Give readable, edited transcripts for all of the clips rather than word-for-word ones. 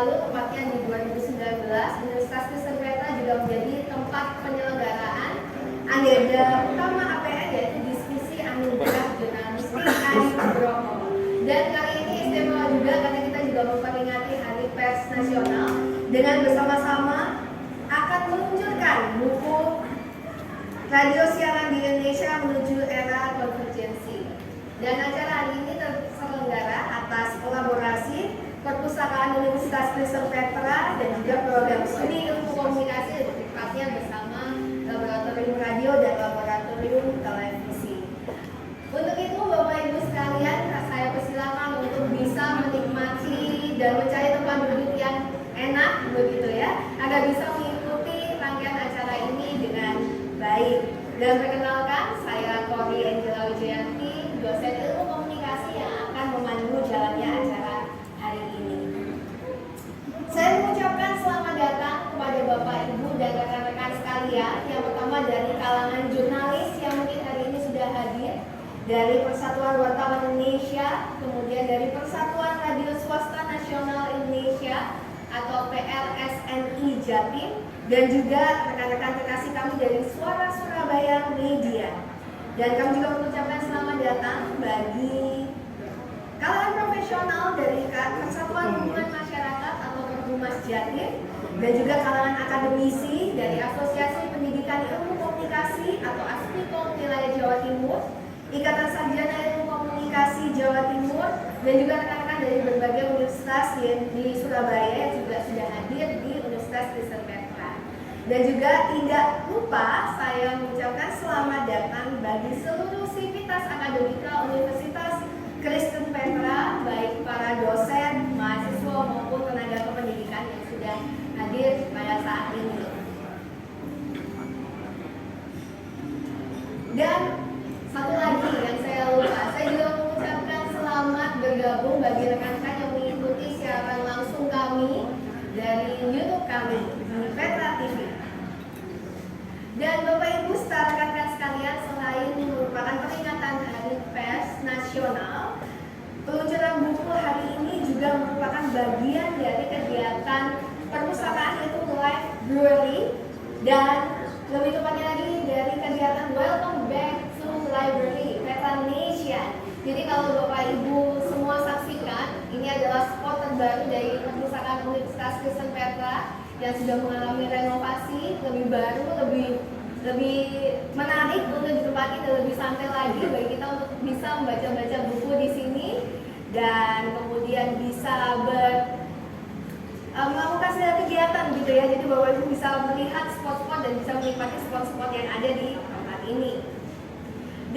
lalu, tepatnya di 2019, Universitas Kristen Petra juga menjadi tempat penyelenggaraan agenda utama APN, yaitu diskusi anugerah jurnalistik Adi Nugroho. Dan kali ini istimewa juga karena kita juga memperingati Hari Pers Nasional dengan bersama-sama akan meluncurkan buku Radio Siaran di Indonesia Menuju Era Konvergensi. Dan acara hari ini terselenggara atas kolaborasi Perpustakaan Universitas Kristen Petra dan juga program studi ilmu komunikasi, tepatnya bersama Laboratorium Radio dan Laboratorium Televisi. Untuk itu, Bapak Ibu sekalian, saya persilakan untuk bisa menikmati dan mencari tempat duduk yang enak, begitu ya, agar bisa mengikuti rangkaian acara ini dengan baik. Dan perkenalkan, saya Kori Angela Wijayanti, dosen ilmu komunikasi yang akan memandu jalannya acara hari ini. Saya mengucapkan selamat datang kepada Bapak Ibu dan rekan-rekan sekalian. Yang pertama dari kalangan jurnalis yang mungkin hari ini sudah hadir, dari Persatuan Wartawan Indonesia, kemudian dari Persatuan Radio Swasta Nasional Indonesia atau PLSNI Jatim, dan juga rekan-rekan terkasih kami dari Suara Surabaya Media. Dan kami juga mengucapkan selamat datang bagi kalangan profesional dari Persatuan Hubungan Masyarakat atau Perhumas Jatim, dan juga kalangan akademisi dari Asosiasi Pendidikan Ilmu Komunikasi atau ASPIKOM Wilayah Jawa Timur, Ikatan Sarjana Ilmu Komunikasi Jawa Timur, dan juga rekan-rekan dari berbagai universitas di Surabaya yang juga sudah hadir di Universitas Kristen Petra. Dan juga tidak lupa saya mengucapkan selamat datang bagi seluruh sivitas akademika Universitas Kristen Petra, baik para dosen, mahasiswa maupun tenaga kependidikan yang sudah hadir pada saat ini. Dan satu lagi yang saya lupa, saya juga mengucapkan selamat bergabung bagi rekan-rekan yang mengikuti siaran langsung kami dari YouTube kami di Petra TV. Dan Bapak Ibu serta rekan-rekan sekalian, selain merupakan peringatan Hari Pers Nasional, peluncuran buku hari ini juga merupakan bagian dari kegiatan perpustakaan, yaitu Library, dan lebih tepatnya lagi dari kegiatan Welcome Back to Library Petra Nation. Jadi kalau Bapak Ibu semua saksikan, ini adalah spot terbaru dari perpustakaan Universitas Kristen Petra yang sudah mengalami renovasi, lebih baru, lebih menarik untuk ditempati dan lebih santai lagi bagi kita untuk bisa membaca-baca buku di sini, dan kemudian bisa melakukan segala kegiatan gitu ya. Jadi Bapak Ibu bisa melihat spot-spot dan bisa menikmati spot-spot yang ada di tempat ini.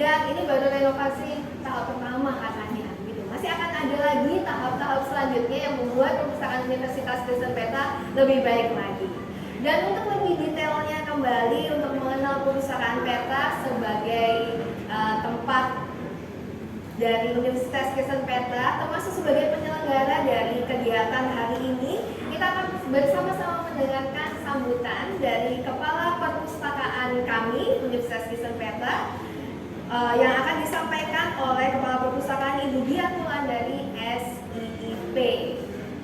Dan ini baru renovasi tahap pertama katanya gitu. Masih akan ada lagi tahap-tahap selanjutnya yang membuat perpustakaan Universitas Kristen Petra lebih baik lagi. Dan untuk lebih detailnya kembali untuk mengenal perpustakaan Petra sebagai tempat dari Universitas Kristen Petra, termasuk sebagai penyelenggara dari kegiatan hari ini, kita akan bersama-sama mendengarkan sambutan dari Kepala Perpustakaan kami, Universitas Kristen Petra, yang akan disampaikan oleh Kepala Perpustakaan Ibu Dian Wulandari SIIP.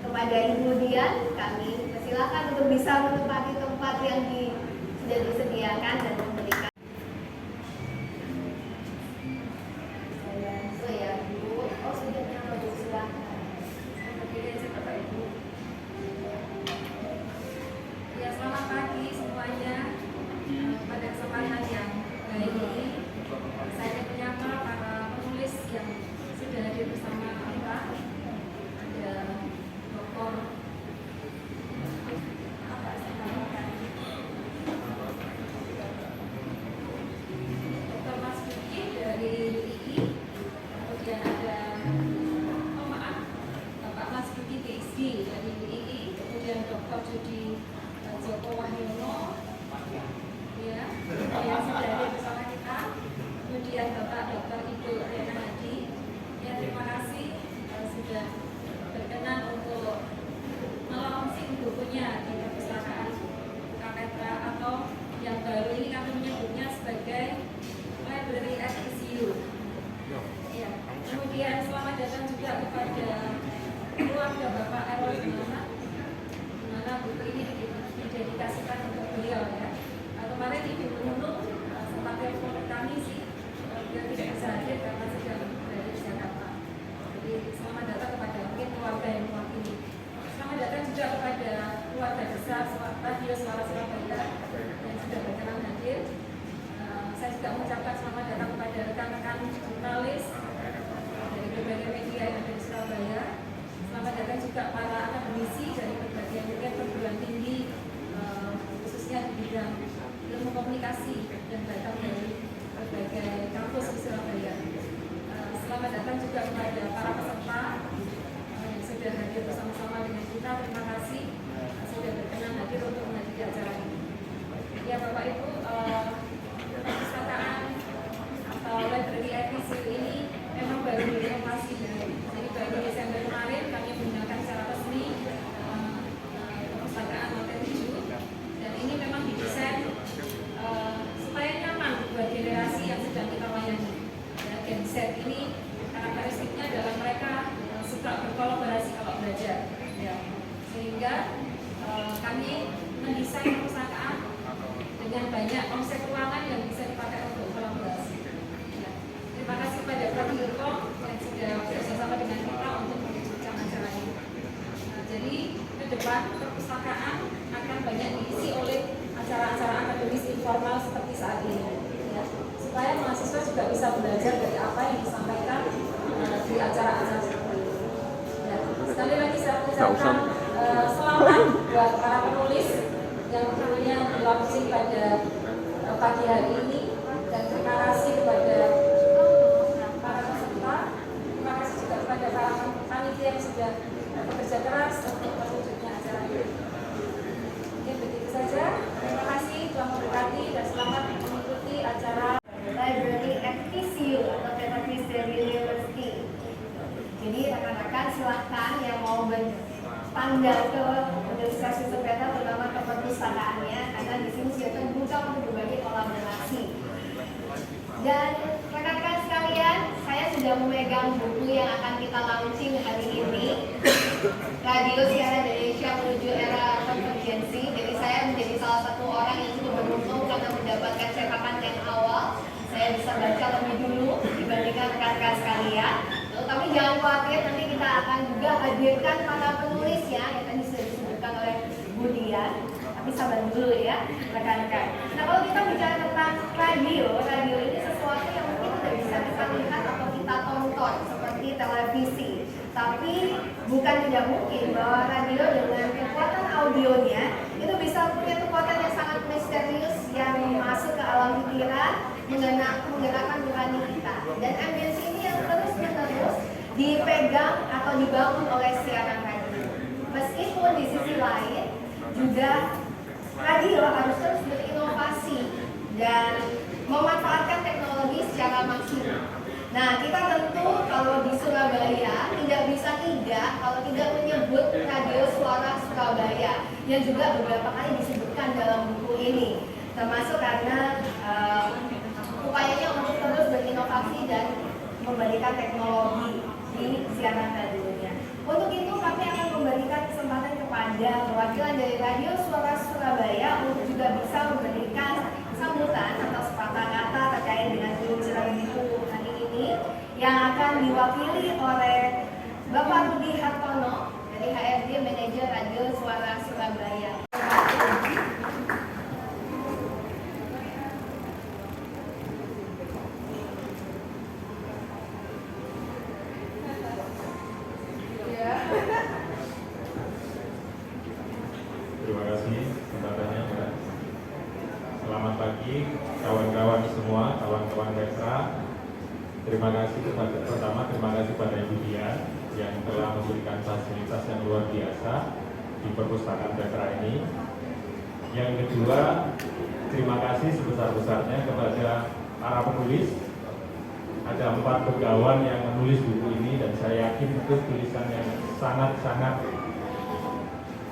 Kepada Ibu Dian, kami persilakan untuk bisa menempati tempat yang sudah disediakan dan memberikan. Selamat pagi semuanya. Pada kesempatan yang baik ini, saya menyapa para penulis yang sudah hadir bersama kita. Ada Dr. Mas Duki dari UI, kemudian ada Bapak Mas Duki PhD dari UI, kemudian Dr. Judi Joko Wahyono, ya, yang sudah hadir bersama kita. Kemudian Bapak Dr. Ibu Riana Hadi, ya, terima kasih sudah berkenan untuk melaunching bukunya di perpustakaan Petra, atau yang baru ini kami menyebutnya sebagai Library at ECU. Ya. Kemudian selamat datang juga kepada keluarga Bapak Erwin Muhammad, mana buku ini didedikasikan untuk beliau ya. Kemarin Ibu Nunung sempat telepon kami sih, dia tidak bisa hadir karena sedang berada di Jakarta. Jadi selamat datang kepada mungkin keluarga yang mewakili. Selamat datang juga kepada keluarga besar Radio Suara Surabaya yang sudah berkenan hadir. Saya juga mengucapkan selamat datang kepada rekan-rekan jurnalis dari berbagai media yang ada di Surabaya. Selamat datang juga para akademisi dari berbagai mungkin perguruan tinggi, khususnya di bidang ilmu komunikasi yang datang dari berbagai kampus di Surabaya. Selamat datang juga kepada para peserta yang sudah hadir bersama-sama dengan kita. Terima kasih sudah berkenan hadir untuk menghadiri acara ini. Ya Bapak Ibu, perpustakaan atau library RTC ini memang baru direnovasi. Jadi baru Desember kemarin kami menggunakan secara resmi perpustakaan lantai 7, dan ini memang didesain supaya nyaman buat generasi yang sedang kita layani. Ya, Gen Z ini karakteristiknya adalah mereka suka berkolaborasi kalau belajar. Ya. Sehingga kami mendesain perpustakaan dengan banyak konsep ruangan yang bisa dipakai untuk kolaborasi. Ya. Terima kasih kepada Pak Dirkom yang sudah bersama dengan kita untuk mewujudkan acara ini. Jadi ke depan perpustakaan akan banyak diisi oleh acara-acara akademis informal seperti saat ini, ya. Supaya mahasiswa juga bisa belajar dari apa yang disampaikan di acara-acara seperti ini. Ya. Sekali lagi saya ucapkan selamat buat para penulis yang tentunya berlangsung pada pagi hari ini, dan terima kasih kepada para peserta. Terima kasih juga kepada para panitia yang sudah bekerja keras untuk terwujudnya acara ini. Mungkin begitu saja. Terima kasih, Tuhan memberkati, dan selamat mengikuti acara Library at TCU atau Tata Christian University. Jadi rekan-rekan silahkan yang mau bertanggal ke Universitas Yogyakarta, terutama ke perpustakaannya, karena di sini sudah terbuka untuk berbagai kolaborasi. Dan rekan-rekan sekalian, saya sudah memegang buku yang akan kita launching hari ini, Radio Siaran Indonesia Menuju Era Konvergensi. Jadi saya menjadi salah satu orang yang cukup beruntung karena mendapatkan cetakan yang awal. Saya bisa baca lebih dulu dibandingkan rekan-rekan sekalian. Tapi jangan khawatir, nanti kita akan juga hadirkan para penulisnya yang tadi sudah disebutkan oleh Bu Dian. Tapi sabar dulu ya rekan-rekan. Nah, kalau kita bicara tentang radio ini sesuatu yang mungkin tidak bisa kita lihat atau kita tonton seperti televisi. Tapi bukan tidak mungkin bahwa radio dengan kekuatan audionya itu bisa punya kekuatan yang sangat misterius yang masuk ke alam pikiran, menggerakkan nurani kita. Dan ambience ini yang terus-menerus dipegang atau dibangun oleh siaran radio. Meskipun di sisi lain juga radio harus terus berinovasi dan memanfaatkan teknologi secara maksimal. Nah, kita tentu kalau di Surabaya tidak bisa tidak kalau tidak menyebut Radio Suara Surabaya yang juga beberapa kali disebutkan dalam buku ini, termasuk karena upayanya untuk terus berinovasi dan memberikan teknologi di siaran radionya. Untuk itu kami akan memberikan kesempatan kepada perwakilan dari Radio Suara Surabaya untuk juga bisa memberikan sambutan atau sepatah kata terkait dengan peluncuran buku hari ini yang akan diwakili oleh Bapak Rudi Hartono dari HRD Manajer Radio Suara Surabaya. Terima kasih kesempatannya, Mbak. Selamat pagi kawan-kawan semua, kawan-kawan Petra. Terima kasih terima kasih pada Ibu Dian yang telah memberikan fasilitas yang luar biasa di perpustakaan Petra ini. Yang kedua, terima kasih sebesar-besarnya kepada para penulis. Ada 4 begawan yang menulis buku ini, dan saya yakin itu tulisan yang sangat-sangat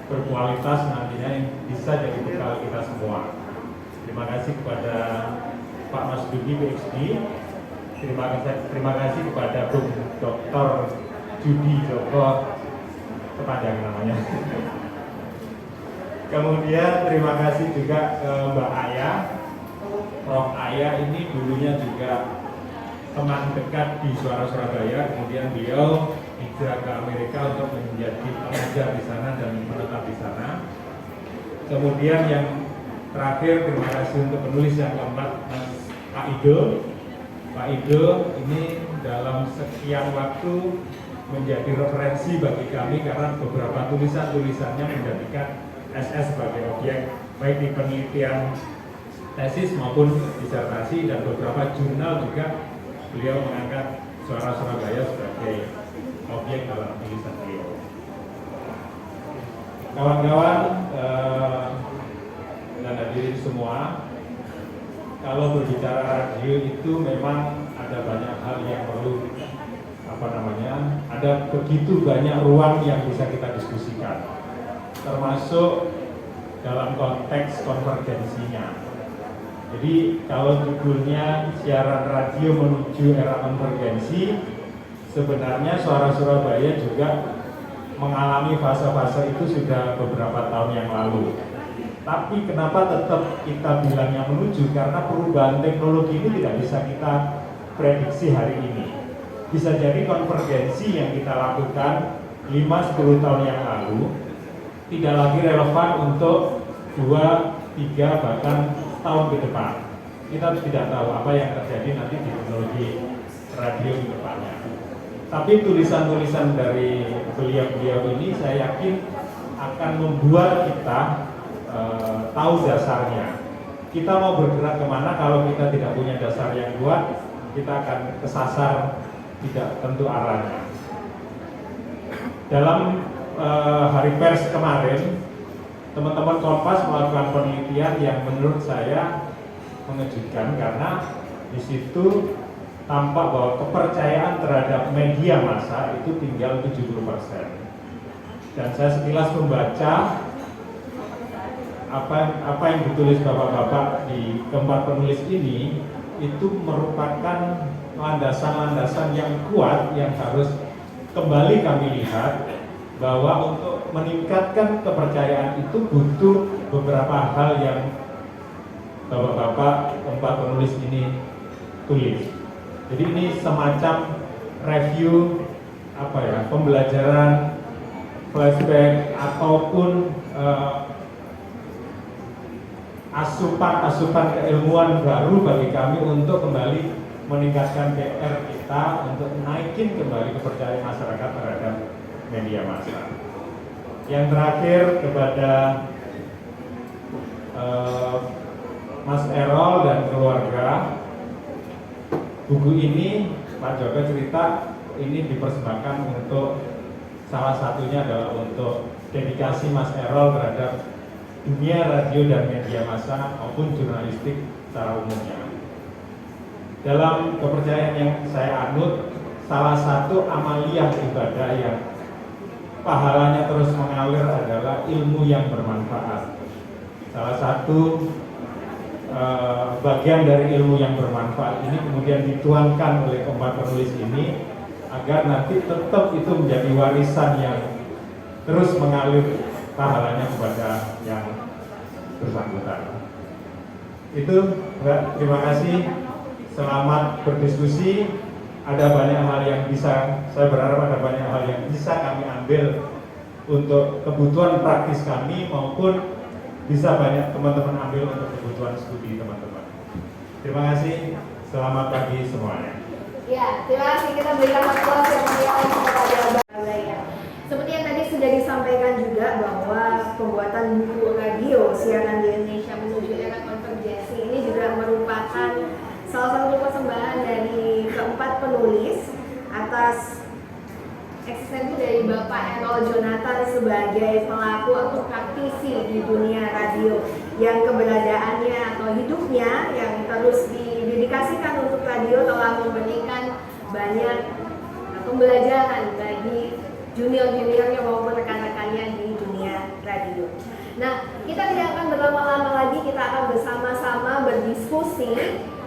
berkualitas nantinya yang bisa jadi bekal kita semua. Terima kasih kepada Pak Mas Dugi PhD. Terima kasih kepada Bung Dr. Judi Joko, kepanjang namanya. Kemudian terima kasih juga ke Mbak Ayah. Prof. Ayah ini dulunya juga teman dekat di Suara Surabaya, kemudian beliau hijrah ke Amerika untuk menjadi pengajar di sana dan menetap di sana. Kemudian yang terakhir, terima kasih untuk penulis yang keempat, Pak Ido. Pak Ido ini dalam sekian waktu menjadi referensi bagi kami karena beberapa tulisan-tulisannya menjadikan SS sebagai objek baik di penelitian tesis maupun disertasi, dan beberapa jurnal juga beliau mengangkat Suara Surabaya sebagai objek dalam tulisan beliau. Kawan-kawan dan hadirin semua, kalau berbicara radio itu memang ada banyak hal yang perlu ada begitu banyak ruang yang bisa kita diskusikan, termasuk dalam konteks konvergensinya. Jadi kalau judulnya siaran radio menuju era konvergensi, sebenarnya Suara Surabaya juga mengalami fase-fase itu sudah beberapa tahun yang lalu. Tapi kenapa tetap kita bilangnya menuju? Karena perubahan teknologi ini tidak bisa kita prediksi hari ini. Bisa jadi konvergensi yang kita lakukan 5-10 tahun yang lalu tidak lagi relevan untuk 2, 3, bahkan tahun ke depan. Kita tidak tahu apa yang terjadi nanti di teknologi radio ke depannya. Tapi tulisan-tulisan dari beliau-beliau ini saya yakin akan membuat kita tahu dasarnya. Kita mau bergerak kemana kalau kita tidak punya dasar yang kuat, kita akan kesasar, tidak tentu arahnya. Dalam hari pers kemarin, teman-teman Kompas melakukan penelitian yang menurut saya mengejutkan karena di situ tampak bahwa kepercayaan terhadap media massa itu tinggal 70%. Dan saya sekilas membaca apa yang ditulis bapak-bapak di keempat penulis ini, itu merupakan landasan-landasan yang kuat yang harus kembali kami lihat, bahwa untuk meningkatkan kepercayaan itu butuh beberapa hal yang bapak-bapak keempat penulis ini tulis. Jadi ini semacam review pembelajaran, flashback ataupun asupan keilmuan baru bagi kami untuk kembali meningkatkan PR kita untuk naikin kembali kepercayaan masyarakat terhadap media massa. Yang terakhir kepada Mas Erol dan keluarga, buku ini Pak Joko cerita ini dipersembahkan untuk salah satunya adalah untuk dedikasi Mas Erol terhadap dunia radio dan media massa maupun jurnalistik secara umumnya. Dalam kepercayaan yang saya anut, salah satu amaliyah ibadah yang pahalanya terus mengalir adalah ilmu yang bermanfaat. Salah satu bagian dari ilmu yang bermanfaat ini kemudian dituangkan oleh keempat penulis ini agar nanti tetap itu menjadi warisan yang terus mengalir pahalanya kepada yang bersangkutan. Itu Mbak, terima kasih. Selamat berdiskusi. Ada banyak hal yang bisa, saya berharap ada banyak hal yang bisa kami ambil untuk kebutuhan praktis kami maupun bisa banyak teman-teman ambil untuk kebutuhan studi teman-teman. Terima kasih. Selamat pagi semuanya. Ya, terima kasih. Kita berikan aplaus yang meriah kepada Mbak. Seperti yang tadi sudah disampaikan juga bahwa pembuatan buku radio siaran di Indonesia menuju era konvergensi ini juga merupakan salah satu persembahan dari keempat penulis atas eksistensi dari Bapak Erol Jonathan sebagai pelaku atau praktisi di dunia radio yang keberadaannya atau hidupnya yang terus didedikasikan untuk radio telah memberikan banyak pembelajaran bagi junior-juniornya maupun rekan-rekannya di dunia radio. Nah, kita tidak akan berlama-lama lagi, kita akan bersama-sama berdiskusi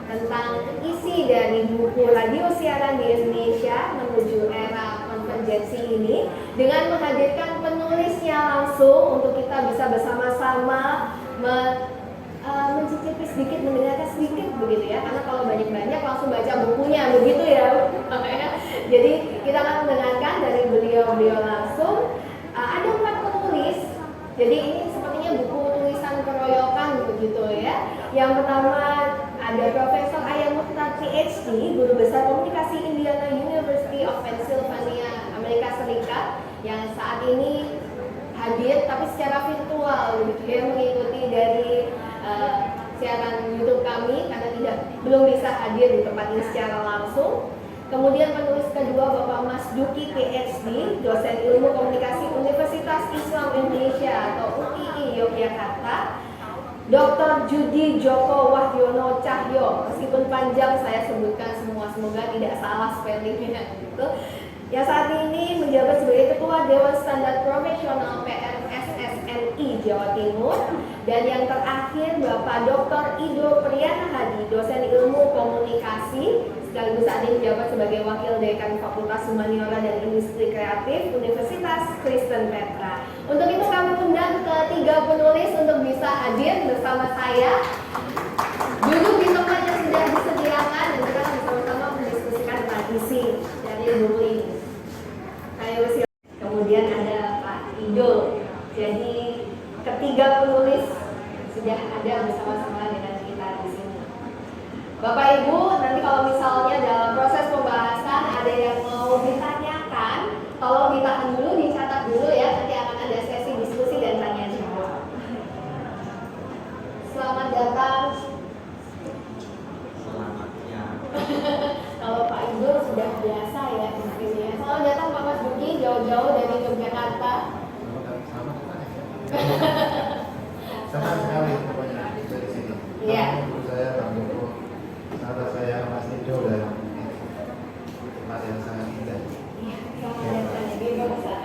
tentang isi dari buku radio siaran di Indonesia menuju era konvergensi ini dengan menghadirkan penulis penulisnya langsung untuk kita bisa bersama-sama mencicipi sedikit, mendengarkan sedikit begitu ya. Karena kalau banyak-banyak langsung baca bukunya begitu ya. Jadi kita akan mendengarkan dari beliau langsung. Ada 4 penulis. Jadi ini sepertinya buku tulisan keroyokan begitu ya. Yang pertama ada Profesor Ayam Mukhtar PhD, Guru Besar Komunikasi Indiana University of Pennsylvania, Amerika Serikat, yang saat ini hadir tapi secara virtual begitu ya, mengikuti dari siaran YouTube kami karena belum bisa hadir di tempat ini secara langsung. Kemudian penulis kedua Bapak Mas Duki PhD, dosen ilmu komunikasi Universitas Islam Indonesia atau UII Yogyakarta. Dr. Judi Joko Wahyono Cahyo, meskipun panjang saya sebutkan semua, semoga tidak salah spellingnya gitu. Yang saat ini menjabat sebagai Ketua Dewan Standar Profesional PRSSNI Jawa Timur. Dan yang terakhir Bapak Dr. Ido Priyana Hadi, dosen ilmu komunikasi, sekaligus saat ini menjabat sebagai Wakil Dekan Fakultas Humaniora dan Industri Kreatif Universitas Kristen Petra. Untuk itu kami undang ketiga penulis untuk bisa hadir bersama saya. Duduk di tempat yang sudah disediakan dan kita akan bersama-sama mendiskusikan tentang isi dari buku ini. Kemudian ada Pak Ido. Jadi ketiga penulis sudah ada bersama-sama dengan kita di sini. Bapak Ibu, nanti kalau misalnya dalam proses pembahasan ada yang mau ditanyakan, tolong ditahan dulu, dicatat dulu ya. Nanti akan ada sesi diskusi dan tanya jawab. Selamat datang. Selamatnya. Kalau Pak Ido sudah biasa ya di sini ya. Selamat datang Pak Mas Duki, jauh-jauh dari Yogyakarta. Senang sekali pokoknya dari sini. Iya. Menurut saya Bang Joko, sahabat saya Mas Nido dan tempat yang sangat indah. Iya, selamat datang di Indonesia.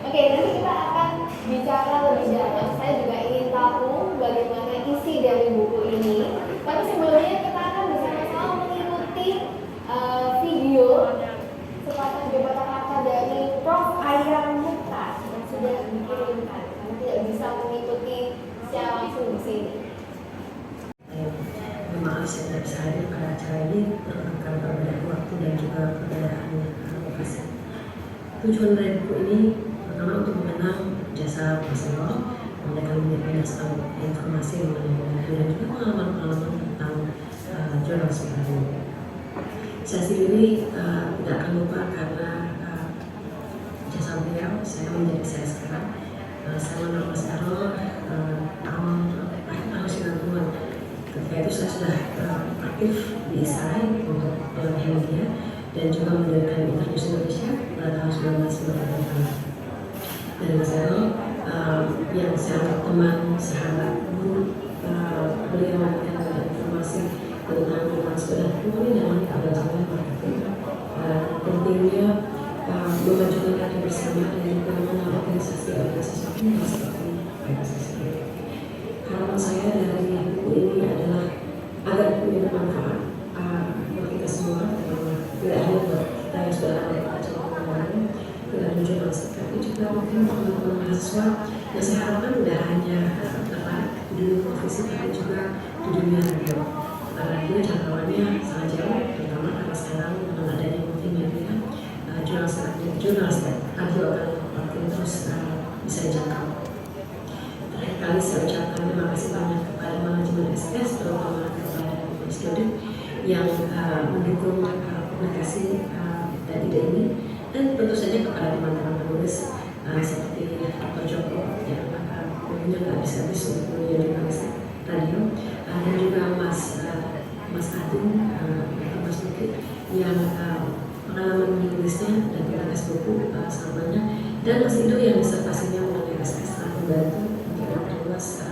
Oke, nanti kita akan bicara lebih dalam. Saya juga ingin tahu bagaimana isi dari buku ini. Tapi sebelumnya kita akan bersama-sama mengikuti video sepatah jabatan kata dari Prof. Ayam Mukhtar yang sudah dikirimkan. Karena tidak bisa mengikuti secara langsung di sini. Maaf saya tidak bisa hadir pada acara ini karena perbedaan waktu dan juga perbedaan lokasi. Tujuan dari buku ini pertama untuk mengenal jasa Mas mereka menjadi banyak informasi mengenai dan juga pengalaman-pengalaman tentang jurnalisme ini. Saya sendiri tidak akan lupa karena jasa beliau saya menjadi saya sekarang. Saya mengenal Mas Errol tahun 90-an. Ketika itu saya sudah aktif di ISAI untuk media dan juga mendirikan Internews Indonesia pada tahun 1995. Dan Mas Errol yang saya anggap teman, sahabat, guru, beliau memberikan informasi tentang sepeda ini dalam pelajaran marketing. Pentingnya memajukan karya bersama dan juga mengenal organisasi ini seperti organisasi ini. Harapan saya dari buku ini adalah agar buku ini bermanfaat buat kita semua, tidak hanya buat kita yang sudah ada di acara tidak hanya jurnalistik, tapi juga mungkin teman-teman mahasiswa yang saya harapkan tidak hanya tertarik di dunia profesi, tapi juga di dunia radio. Radio jangkauannya sangat jauh, terutama karena sekarang dengan adanya multimedia, jurnalistik radio akan makin terus bisa dijangkau. Terakhir kali saya ucapkan terima kasih banyak kepada manajemen SS, terutama kepada student yang mendukung publikasi dan ide ini, dan tentu saja kepada teman-teman penulis seperti Dr. Joko yang punya nggak bisa habis untuk dunia jurnalistik radio, dan juga Mas Agung, Mas Duki yang pengalaman menulisnya dan penulis buku selamanya, dan Mas Ido yang disertasinya mengenai SS membantu untuk memperluas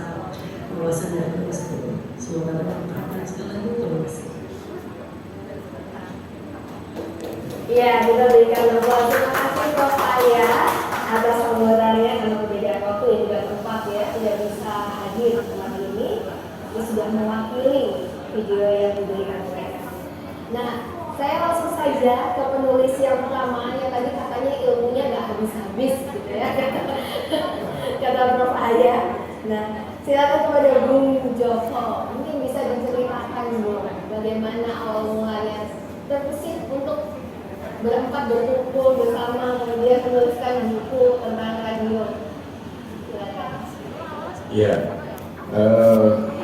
wawasan dari penulis buku. Semoga bermanfaat. Sekali lagi terima kasih. Iya, kita berikan aplaus. Terima kasih Prof. Aya atas sambutannya karena perbedaan waktu yang juga tempat ya, tidak bisa hadir di tempat ini. Dia sudah mewakili video yang diberikan mereka. Nah, saya langsung saja ke penulis yang pertama yang tadi katanya ilmunya nggak habis-habis gitu ya. Nah, silakan kepada Bung Joko. Mungkin bisa diceritakan Bu, bagaimana awal mulanya terbesit untuk berempat berkumpul bersama kemudian menuliskan buku tentang radio. Silakan. Ya,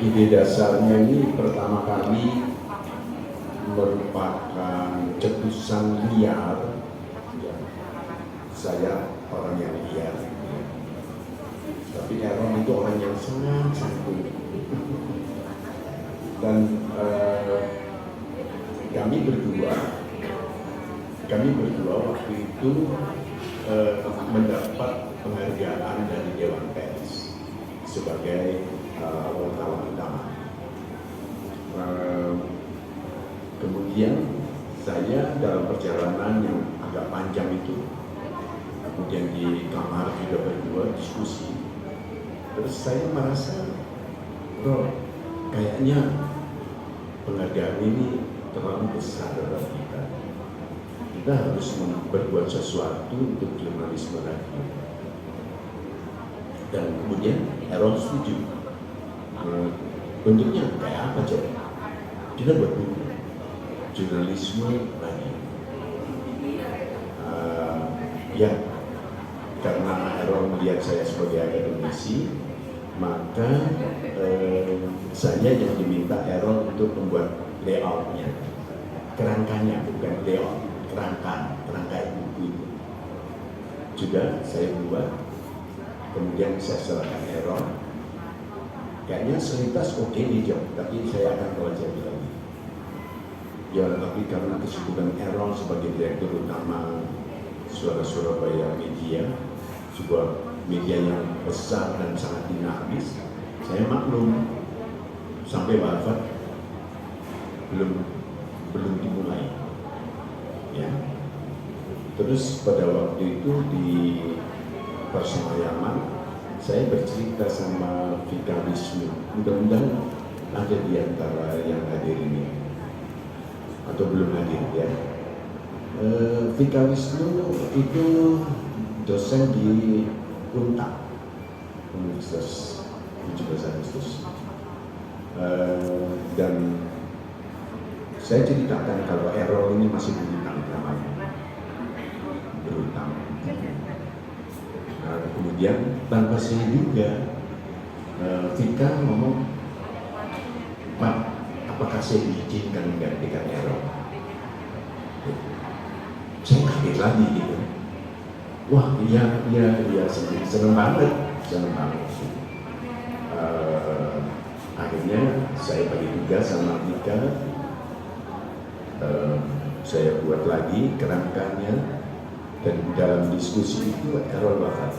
ide dasarnya ini pertama kali merupakan cetusan liar. Ya, saya orang yang liar, tapi Aaron itu orang yang sangat santun. Dan kami berdua waktu itu mendapat penghargaan dari Dewan Pers sebagai wartawan utama. Kemudian saya dalam perjalanan yang agak panjang itu, kemudian di kamar juga berdua diskusi, terus saya merasa, bro, kayaknya penghargaan ini terlalu besar bagi kita. Kita harus berbuat sesuatu untuk jurnalisme radio. Dan kemudian Aaron setuju. Bentuknya kayak apa coba? Kita buat buku jurnalisme radio. Ya, karena Aaron melihat saya sebagai akademisi, maka saya yang diminta Aaron untuk membuat layoutnya, kerangkanya, bukan layout, kerangka buku itu. Juga saya buat, kemudian saya serahkan Aaron. Kayaknya selintas oke nih Jom, tapi saya akan pelajari lagi. Ya, tapi karena kesibukan Aaron sebagai direktur utama Suara Surabaya Media, sebuah media yang besar dan sangat dinamis, saya maklum sampai wafat belum dimulai. Ya. Terus pada waktu itu di Persemayaman saya bercerita sama Vika Wisnu, mudah-mudahan ada di antara yang hadir ini atau belum hadir ya. Vika Wisnu itu dosen di Untak Universitas 17 Agustus, dan saya ceritakan kalau Errol ini masih berhutang namanya, berhutang. Nah, kemudian tanpa saya duga, Vika ngomong, Pak, apakah saya diizinkan menggantikan Errol? Saya kaget lagi gitu. Wah, iya, seneng banget. Akhirnya saya bagi tugas sama Vika, saya buat lagi kerangkanya, dan dalam diskusi itu Errol wafat.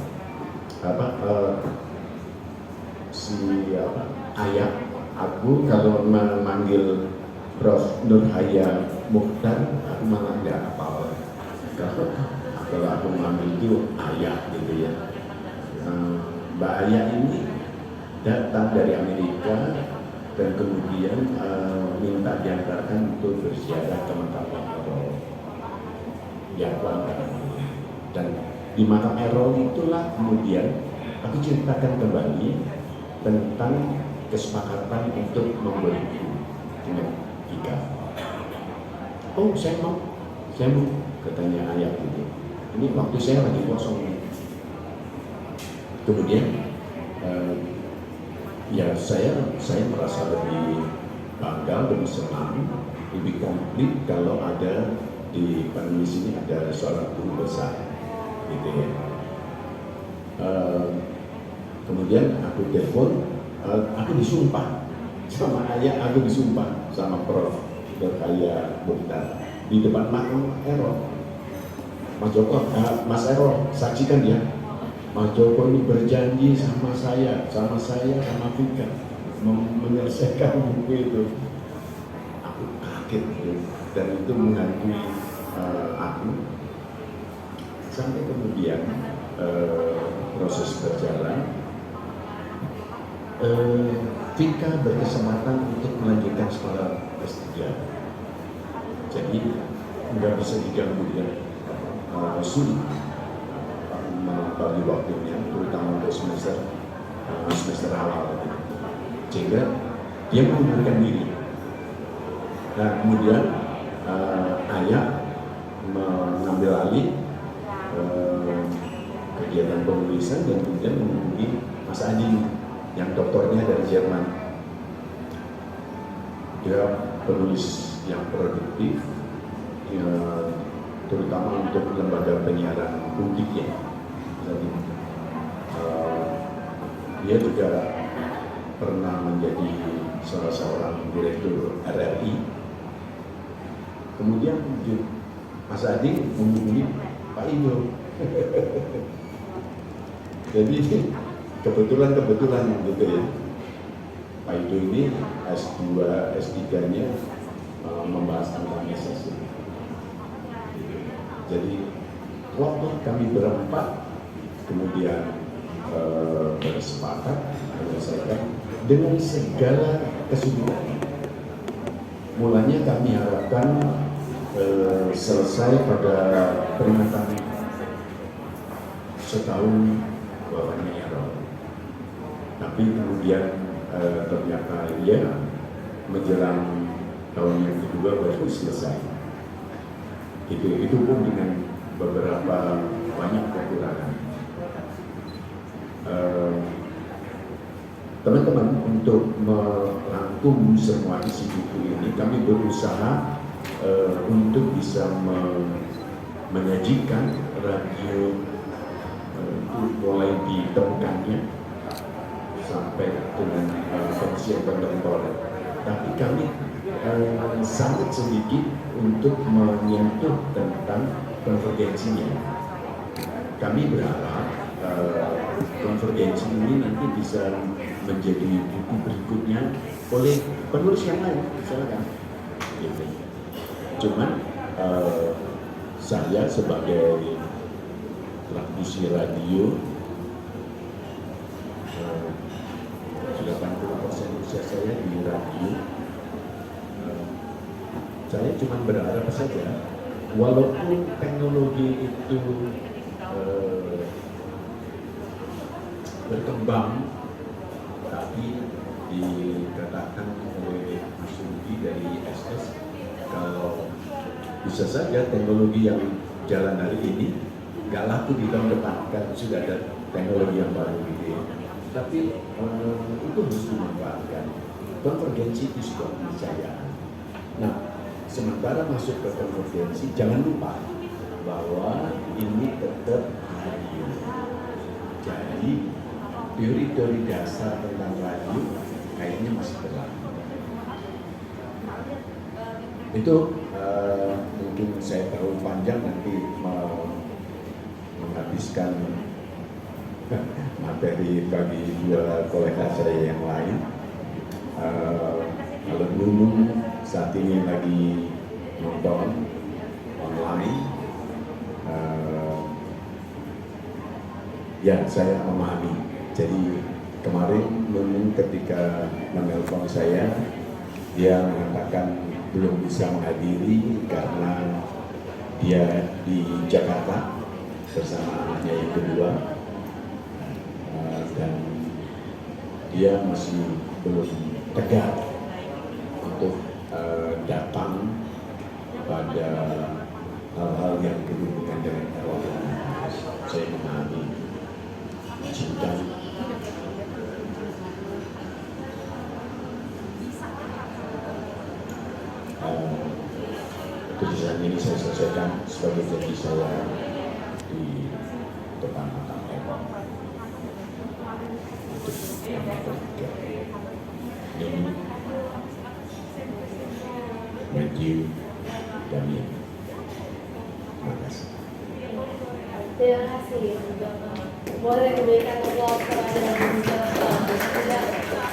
Ayah, aku kalau memanggil Prof. Nurhaya Mukhtar, aku malah nggak apa-apa. Kalau aku mengambil itu ayah gitu ya. Mbak Ayah ini datang dari Amerika dan kemudian minta diantarkan untuk berziarah ke makam Errol. Ya, dan di makam Errol itulah kemudian aku ceritakan kembali tentang kesepakatan untuk membuat buku dengan Vika. Oh, saya mau, katanya ayah gitu. Ini waktu saya lagi kosong. Kemudian ya saya merasa lebih bangga, lebih senang, lebih komplit kalau ada di penulis ini ada seorang guru besar, gitu ya. Kemudian aku telepon, aku disumpah sama ayah, aku disumpah sama Prof. Nurhaya Mukhtar di depan makam Errol. Mas Joko, Mas Errol, saksikan ya. Mas Joko ini berjanji sama saya, sama Vika menyelesaikan buku itu. Aku kaget gitu, dan itu menghantui aku. Sampai kemudian proses berjalan, Vika berkesempatan untuk melanjutkan sekolah S3. Jadi nggak bisa diganggu ya, sulit bagi waktunya, terutama untuk semester semester awal gitu. Sehingga dia mengundurkan diri. Nah kemudian ayah mengambil alih kegiatan penulisan dan kemudian menghubungi Mas Adi yang doktornya dari Jerman. Dia penulis yang produktif, ya, terutama untuk lembaga penyiaran publik ya. Jadi, dia juga pernah menjadi salah seorang direktur RRI. Kemudian Mas Adi menghubungi Pak Ido. Jadi kebetulan gitu ya. Pak Ido ini S2, S3-nya membahas tentang SSI. Jadi waktu kami berempat kemudian bersepakat menyelesaikan dengan segala kesulitan. Mulanya kami harapkan selesai pada peringatan setahun bawahnya ya Rob. Tapi kemudian ternyata ya menjelang tahun yang kedua baru selesai. Itu pun dengan beberapa banyak kekurangan. Teman-teman, untuk merangkum semua isi buku ini kami berusaha untuk bisa menyajikan radio itu mulai ditemukannya sampai dengan fungsi yang kontemporer. Tapi kami sangat sedikit untuk menyentuh tentang konvergensinya. Kami berharap konvergensi ini nanti bisa menjadi buku berikutnya oleh penulis yang lain, silakan. Gitu. Cuman saya sebagai praktisi radio, 80% usia saya di radio, saya cuma berharap saja, walaupun teknologi itu berkembang, tapi dikatakan oleh Mas Rudi dari SS, kalau bisa saja teknologi yang jalan hari ini nggak laku di tahun depan, kan sudah ada teknologi yang baru gitu ya. Tapi itu harus dimanfaatkan. Konvergensi itu sebuah keniscayaan. Nah, sementara masuk ke konvergensi, jangan lupa bahwa ini tetap radio. Jadi teori-teori dasar tentang radio kayaknya masih berlaku. Itu mungkin saya terlalu panjang nanti menghabiskan materi bagi dua kolega saya yang lain. Kalau Nunung saat ini lagi nonton online, ya saya memahami. Jadi kemarin Nunung ketika menelpon saya, dia mengatakan belum bisa menghadiri karena dia di Jakarta bersama anaknya yang kedua, dan dia masih belum tegar untuk datang pada hal-hal yang berhubungan dengan RWA. Saya memahami cinta. Tulisan ini saya selesaikan sebagai janji saya di depan mata Eva untuk yang ketiga. Ini Matthew Damian. Terima kasih. Terima kasih. Boleh diberikan aplaus kepada sudah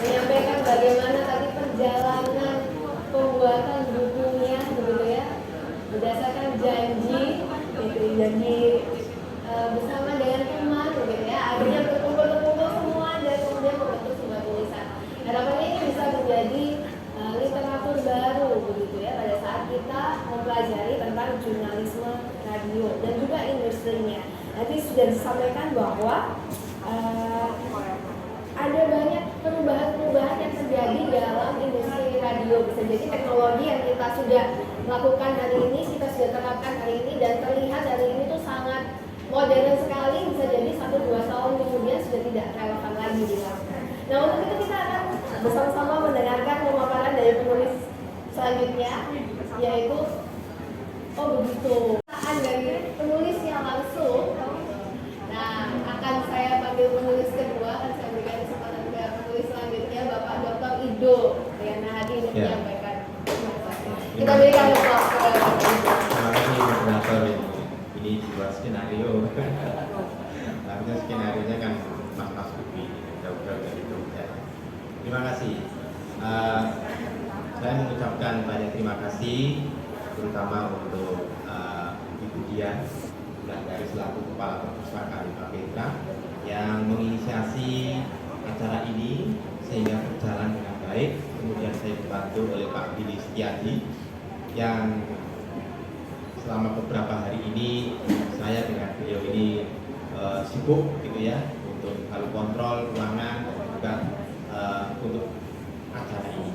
menyampaikan bagaimana tadi perjalanan pembuatan bukunya, begitu ya, berdasarkan janji, gitu, janji bersama dengan teman, begitu ya, akhirnya berkumpul semua dan kemudian membentuk sebuah tulisan. Harapannya ini bisa menjadi literatur baru, begitu ya, pada saat kita mempelajari tentang jurnalisme radio dan juga industrinya. Nanti sudah disampaikan bahwa ada banyak perubahan-perubahan yang terjadi dalam industri radio. Bisa jadi teknologi yang kita sudah lakukan hari ini, kita sudah terapkan hari ini dan terlihat hari ini tuh sangat modern sekali, bisa jadi 1-2 tahun kemudian sudah tidak relevan lagi dilakukan. Nah, untuk itu kita akan bersama-sama mendengarkan pemaparan dari penulis selanjutnya, yaitu dari penulisnya langsung. Nah, akan saya panggil penulis kedua, akan saya berikan kesempatan ke penulis selanjutnya, Bapak Dr. Ido Riana Hadi untuk menyampaikan. Kita berikan aplaus kepada Bapak Ido. Terima kasih moderator ini dibuat skenario. Harusnya skenario-nya kan Mas Bubi jauh-jauh dari Jogja. Terima kasih. Saya mengucapkan banyak terima kasih, terutama untuk Ibu Dian dari selaku Kepala Perpustakaan Pak Petra yang menginisiasi acara ini sehingga berjalan dengan baik. Kemudian saya dibantu oleh Pak Billy Setiadi yang selama beberapa hari ini saya dengan beliau ini sibuk gitu ya untuk hal kontrol ruangan dan juga untuk acara ini.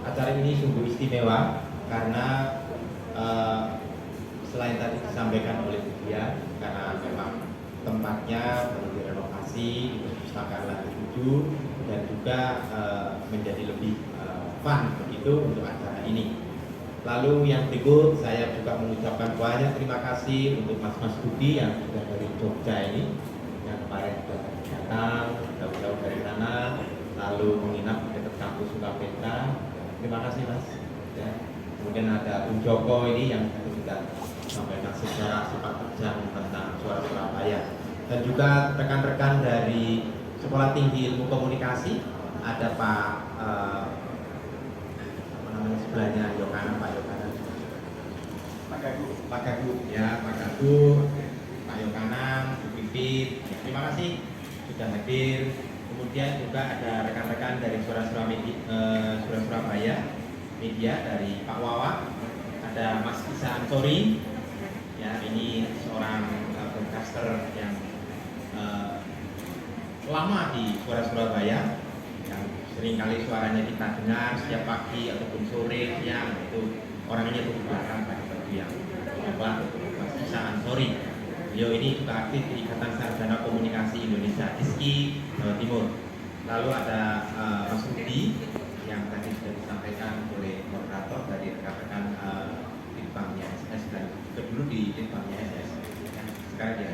Acara ini sungguh istimewa karena selain tadi disampaikan oleh Bu Dian, karena memang tempatnya perlu direnovasi di perpustakaan lantai 7 dan juga menjadi lebih fun begitu untuk acara ini. Lalu yang berikut saya juga mengucapkan banyak terima kasih untuk Mas Budi yang sudah dari Jogja ini, yang kemarin sudah datang jauh-jauh dari sana, lalu menginap di dekat kampus Petra. Terima kasih Mas. Ya. Kemudian ada Bung Joko ini yang tadi sudah sampaikan secara sepak terjang tentang Suara Surabaya, dan juga rekan-rekan dari Sekolah Tinggi Ilmu Komunikasi, ada Pak sebelahnya Yokanan, Pak Yokanan, Pak Gagu ya, Pak Gagu, Pak Yokanan, Bu Pipit, ya, terima kasih sudah hadir. Kemudian juga ada rekan-rekan dari Suara Surabaya Media dari Pak Wawa, ada Mas Isa Ansori, ya ini seorang podcaster yang lama di Suara Surabaya, yang seringkali suaranya kita dengar setiap pagi ataupun sore, siang, itu orangnya itu belakang bagi yang Bapak Mas Isa Ansori. Beliau ini juga aktif di Ikatan Sarjana Komunikasi Indonesia ISKI Jawa Timur. Lalu ada Mas Rudi yang tadi sudah disampaikan oleh moderator dari rekan-rekan Litbangnya SS dan juga dulu di Litbangnya SS sekarang ya.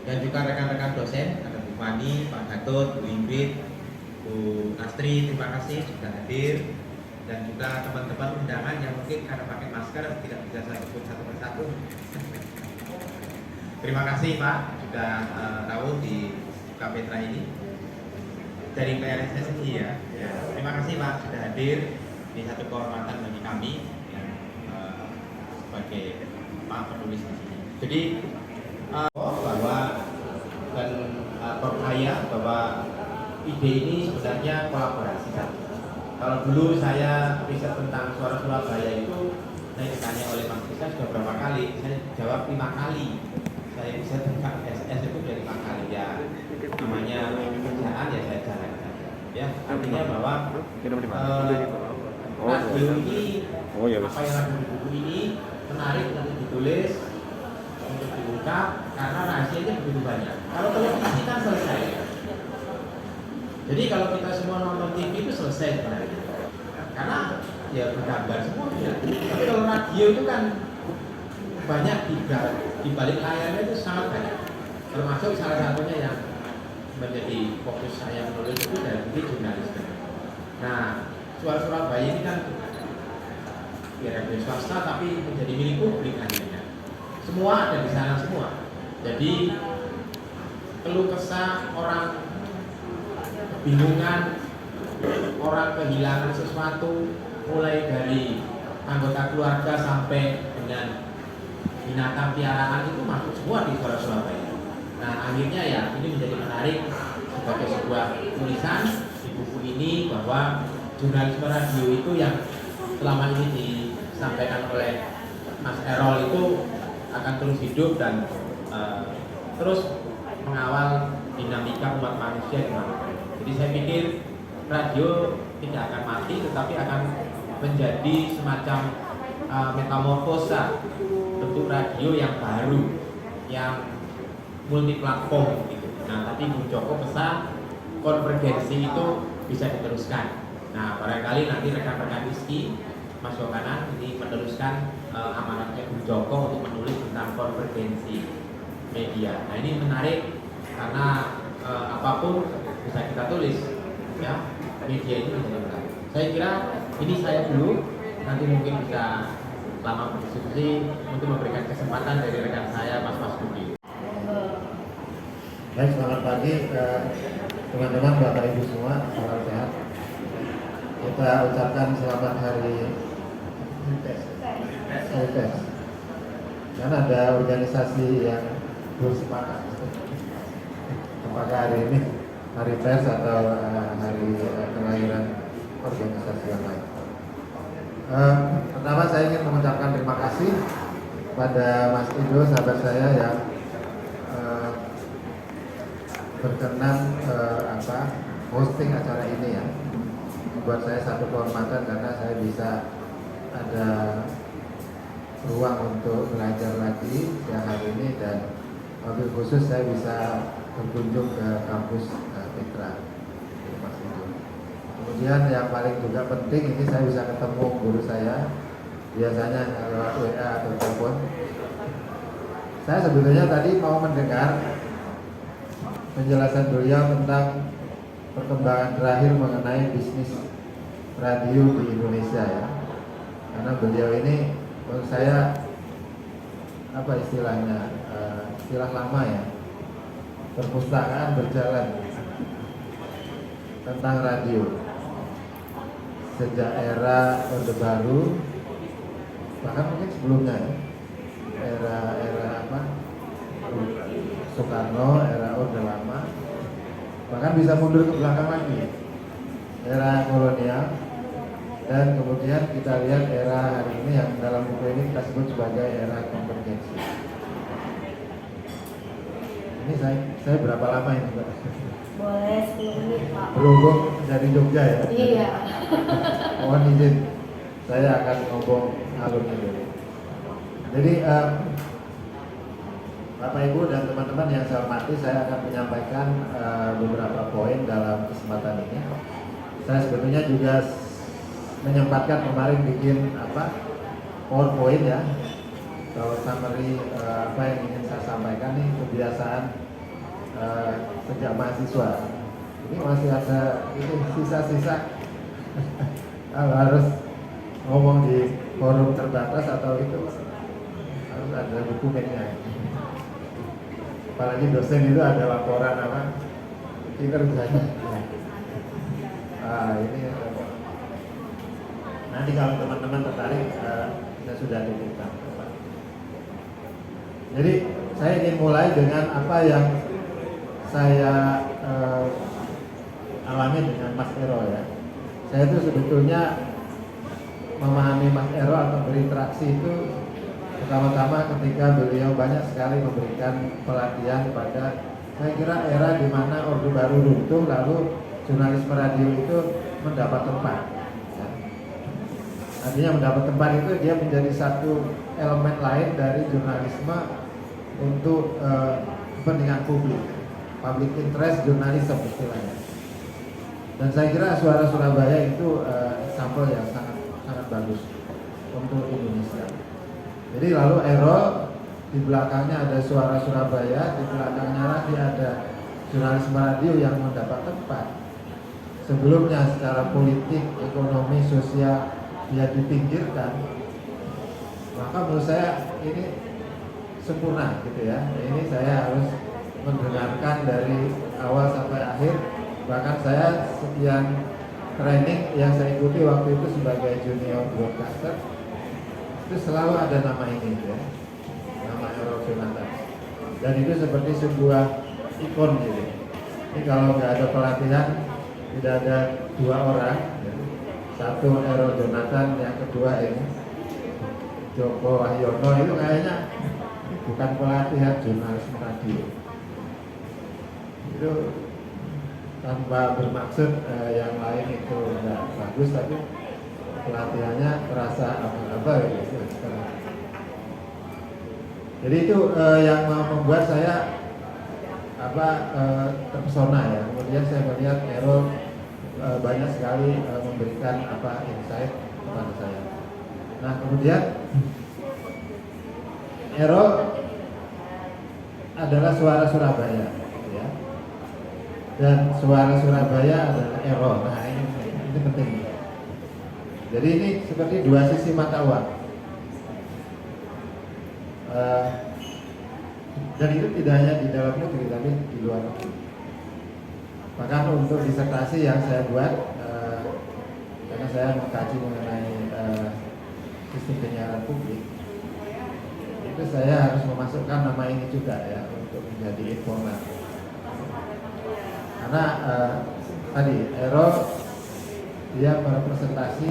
Dan juga rekan-rekan dosen, ada Bu Fani, Pak Gatot, Bu Ingrid, Bu Astri, terima kasih sudah hadir. Dan juga teman-teman undangan yang mungkin karena pakai masker tidak bisa saya sebut satu persatu. Terima kasih Pak sudah tahu di Petra ini dari PRSSI ya. Terima kasih Pak sudah hadir, di satu kehormatan bagi kami yang sebagai Pak penulis di sini. Jadi bahwa dan percaya bahwa ide ini sebenarnya kolaborasi. Kalau dulu saya riset tentang Suara Surabaya itu saya ditanya oleh Mas Rizal sudah berapa kali, saya jawab 5 kali. Saya bisa tentang SS itu dari 5 kali ya, namanya kerjaan ya saya jalankan ya, artinya bahwa radio ini apa yang ada di buku ini menarik untuk ditulis, untuk dibuka karena rahasianya begitu banyak. Kalau televisi kan selesai, jadi kalau kita semua nonton TV itu selesai sebenarnya karena ya bergambar semua ya. Tapi kalau radio itu kan banyak di balik layarnya itu sangat banyak, termasuk salah satunya yang menjadi fokus saya menulis itu dari jurnalisme. Nah, Suara Surabaya ini kan ya radio swasta tapi menjadi milik publik akhirnya. Semua ada di sana semua. Jadi keluh kesah orang kebingungan, orang kehilangan sesuatu, mulai dari anggota keluarga sampai dengan binatang piaraan itu masuk semua di Suara Surabaya. Nah akhirnya ya ini menjadi menarik sebagai sebuah tulisan di buku ini bahwa jurnalisme radio itu yang selama ini disampaikan oleh Mas Erol itu akan terus hidup dan terus mengawal dinamika umat manusia di mana. Jadi saya pikir radio tidak akan mati, tetapi akan menjadi semacam metamorfosa bentuk radio yang baru, yang multiplatform gitu. Nah, tadi Bu Joko pesan konvergensi itu bisa diteruskan. Nah, barangkali nanti rekan-rekan Rizky, Mas Yohanan ini meneruskan amanatnya Bu Joko untuk menulis tentang konvergensi media. Nah, ini menarik karena apapun bisa kita tulis, ya. Media ini bisa menarik. Saya kira ini saya dulu, nanti mungkin bisa lama berdiskusi untuk memberikan kesempatan dari rekan saya Mas Budi. Baik, selamat pagi teman-teman, Bapak Ibu semua, salam sehat. Kita ucapkan selamat hari tes. Karena ada organisasi yang bersepakat. Apakah hari ini hari pers atau hari kelahiran organisasi yang lain? Pertama saya ingin mengucapkan terima kasih pada Mas Ido, sahabat saya yang berkenan hosting acara ini ya. Buat saya satu kehormatan karena saya bisa ada ruang untuk belajar lagi siang hari ini, dan mobil khusus saya bisa berkunjung ke kampus Petra. Mas Ido. Kemudian yang paling juga penting ini saya bisa ketemu guru saya, biasanya lewat WA atau telepon. Saya sebetulnya tadi mau mendengar penjelasan beliau tentang perkembangan terakhir mengenai bisnis radio di Indonesia ya. Karena beliau ini menurut saya apa istilahnya, istilah lama ya, perpustakaan berjalan tentang radio sejak era Orde Baru, bahkan mungkin sebelumnya ya, era Soekarno, era Orde Lama, bahkan bisa mundur ke belakang lagi, era kolonial, dan kemudian kita lihat era hari ini yang dalam buku ini kita sebut sebagai era konvergensi. Ini saya berapa lama ini Mbak? Boleh 10 menit Pak. Berhubung dari Jogja ya? Iya. Mohon izin, saya akan ngomong alurnya dulu. Jadi Bapak Ibu dan teman-teman yang saya hormati, saya akan menyampaikan beberapa poin dalam kesempatan ini. Saya sebetulnya juga menyempatkan kemarin bikin PowerPoint ya, kalau summary apa yang ingin saya sampaikan nih, kebiasaan sejak mahasiswa. Ini masih ada ini sisa-sisa kalau harus ngomong di forum terbatas atau itu harus ada dokumennya. Apalagi dosen itu ada laporan kinerjanya. Ini nanti kalau teman-teman tertarik saya sudah titipkan. Jadi saya ingin mulai dengan apa yang saya alami dengan Mas Ero ya. Saya itu sebetulnya memahami Mas Ero atau berinteraksi itu pertama-tama ketika beliau banyak sekali memberikan pelatihan pada, saya kira era di mana Orde Baru runtuh, lalu jurnalisme radio itu mendapat tempat ya. Artinya mendapat tempat itu dia menjadi satu elemen lain dari jurnalisme untuk kepentingan publik, public interest journalism istilahnya. Dan saya kira Suara Surabaya itu sampel yang sangat bagus untuk Indonesia. Jadi lalu Ero, di belakangnya ada Suara Surabaya, di belakangnya lagi ada jurnalisme radio yang mendapat tempat. Sebelumnya secara politik, ekonomi, sosial dia dipinggirkan, maka menurut saya ini sempurna gitu ya. Ini saya harus mendengarkan dari awal sampai akhir. Bahkan saya sekian training yang saya ikuti waktu itu sebagai junior broadcaster, itu selalu ada nama ini ya, nama Ero Jonathan, dan itu seperti sebuah ikon gitu. Ini kalau nggak ada pelatihan, tidak ada dua orang ya. Satu Ero Jonathan, yang kedua ini Joko Wahyono, itu kayaknya bukan pelatihan jurnalisme radio. Itu tanpa bermaksud yang lain itu nggak bagus, tapi pelatihannya terasa apa gitu. Jadi itu yang membuat saya terpesona ya. Kemudian saya melihat Ero banyak sekali memberikan insight kepada saya. Nah kemudian Ero adalah suara Surabaya, ya. Dan suara Surabaya adalah Ero. Nah ini penting. Jadi ini seperti dua sisi mata uang. Dan itu tidak hanya di dalam negeri tapi di luar negeri. Bahkan untuk disertasi yang saya buat, karena saya mengkaji mengenai sistem penyiaran publik, itu saya harus memasukkan nama ini juga ya untuk menjadi informan. Karena tadi Ero dia merepresentasi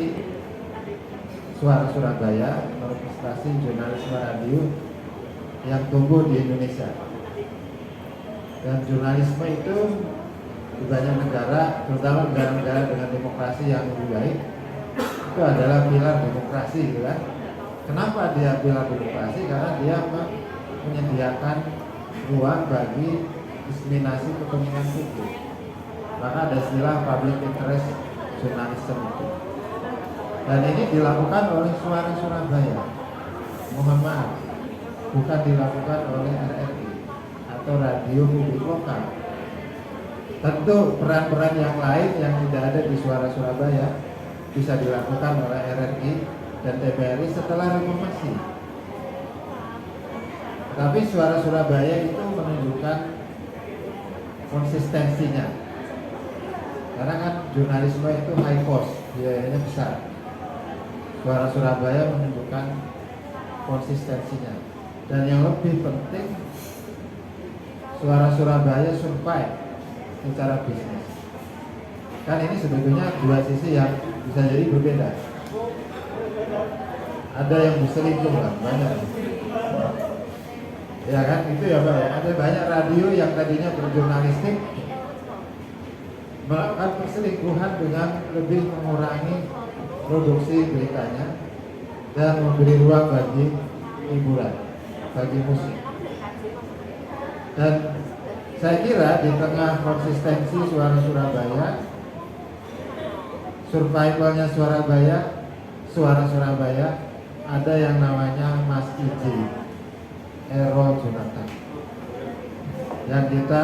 suara Surabaya, merepresentasi jurnalisme radio yang tumbuh di Indonesia. Dan jurnalisme itu di banyak negara, terutama negara-negara dengan demokrasi yang lebih baik, itu adalah pilar demokrasi, gitu kan? Kenapa dia pilar demokrasi? Karena dia menyediakan ruang bagi diseminasi kepentingan publik. Maka ada istilah public interest journalism itu. Dan ini dilakukan oleh Suara Surabaya. Mohon maaf, bukan dilakukan oleh RRI atau radio publik lokal. Tentu peran-peran yang lain yang tidak ada di Suara Surabaya bisa dilakukan oleh RRI dan TVRI setelah reformasi. Tapi Suara Surabaya itu menunjukkan konsistensinya. Karena kan jurnalisme itu high cost, biayanya besar. Suara Surabaya menunjukkan konsistensinya. Dan yang lebih penting, Suara Surabaya survive secara bisnis. Kan ini sebetulnya dua sisi yang bisa jadi berbeda. Ada yang berselingkuh lah, banyak. Ya kan, itu ya Pak ya. Ada banyak radio yang tadinya berjurnalistik melakukan perselingkuhan dengan lebih mengurangi produksi beritanya dan memberi ruang bagi hiburan, bagi musik. Dan saya kira di tengah konsistensi Suara Surabaya, survivalnya Suara Surabaya, ada yang namanya Mas Iji Ero Junatan yang kita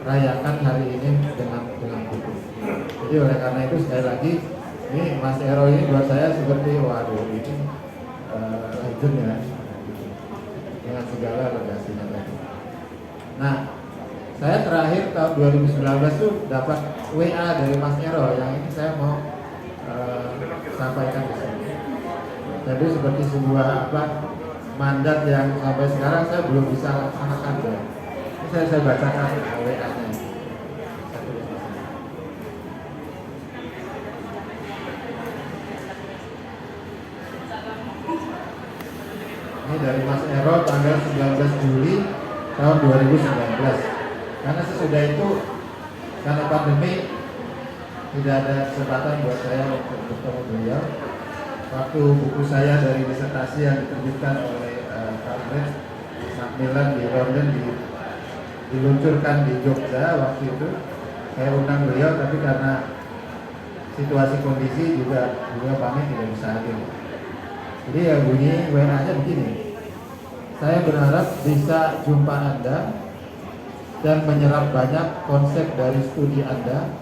rayakan hari ini dengan buku. Jadi oleh karena itu sekali lagi, ini Mas Ero ini buat saya seperti waduh ini legend ya, dengan segala legasinya tadi. Nah, saya terakhir tahun 2019 tuh dapat WA dari Mas Ero yang ini saya mau sampaikan di sini. Jadi seperti sebuah mandat yang sampai sekarang saya belum bisa laksanakan ya. Ini saya bacakan WA-nya. Ini dari Mas Ero tanggal 19 Juli tahun 2019. Karena sesudah itu, karena pandemi, tidak ada kesempatan buat saya untuk bertemu beliau. Waktu buku saya dari disertasi yang diterbitkan oleh Cambridge Macmillan di London diluncurkan di Jogja waktu itu, saya undang beliau, tapi karena situasi kondisi juga beliau pamit tidak bisa hadir. Jadi ya bunyi WA-nya begini: saya berharap bisa jumpa Anda dan menyerap banyak konsep dari studi Anda